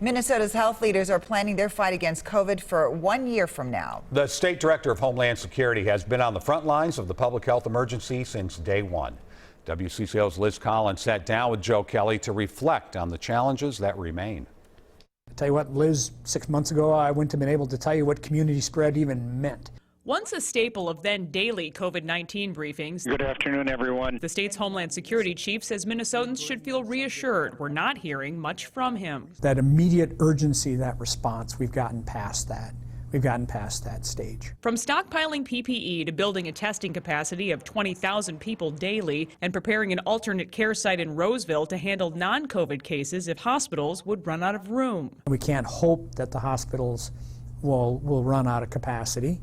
Minnesota's health leaders are planning their fight against COVID for 1 year from now. The state director of Homeland Security has been on the front lines of the public health emergency since day one. WCCO's Liz Collin sat down with Joe Kelly to reflect on the challenges that remain. I tell you what, Liz, 6 months ago, I wouldn't have been able to tell you what community spread even meant. Once a staple of then daily COVID-19 briefings. Good afternoon, everyone. The state's Homeland Security chief says Minnesotans should feel reassured we're not hearing much from him. That immediate urgency, that response, we've gotten past that. We've gotten past that stage. From stockpiling PPE to building a testing capacity of 20,000 people daily and preparing an alternate care site in Roseville to handle non-COVID cases if hospitals would run out of room. We can't hope that the hospitals will run out of capacity.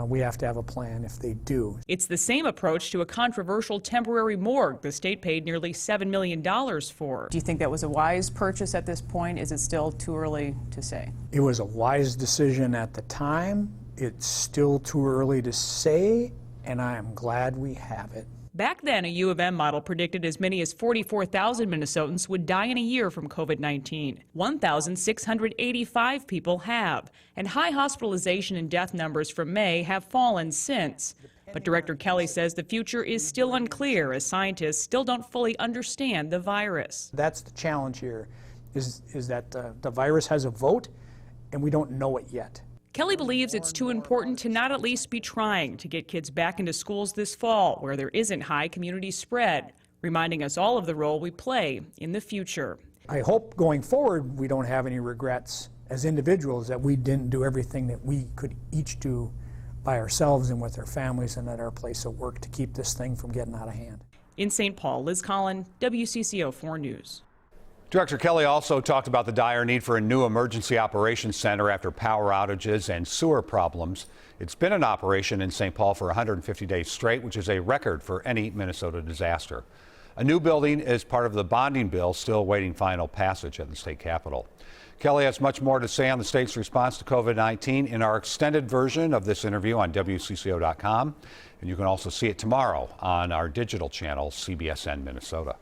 We have to have a plan if they do. It's the same approach to a controversial temporary morgue the state paid nearly $7 million for. Do you think that was a wise purchase at this point? Is it still too early to say? It was a wise decision at the time. It's still too early to say, and I am glad we have it. Back then, a U of M model predicted as many as 44,000 Minnesotans would die in a year from COVID-19. 1,685 people have, and high hospitalization and death numbers from May have fallen since. But Director Kelly says the future is still unclear as scientists still don't fully understand the virus. That's the challenge here, is that the virus has a vote, and we don't know it yet. Kelly believes it's too important to not at least be trying to get kids back into schools this fall where there isn't high community spread, reminding us all of the role we play in the future. I hope going forward we don't have any regrets as individuals that we didn't do everything that we could each do by ourselves and with our families and at our place of work to keep this thing from getting out of hand. In St. Paul, Liz Collin, WCCO 4 News. Director Kelly also talked about the dire need for a new emergency operations center after power outages and sewer problems. It's been in operation in St. Paul for 150 days straight, which is a record for any Minnesota disaster. A new building is part of the bonding bill, still awaiting final passage at the state capitol. Kelly has much more to say on the state's response to COVID-19 in our extended version of this interview on WCCO.com. And you can also see it tomorrow on our digital channel, CBSN Minnesota.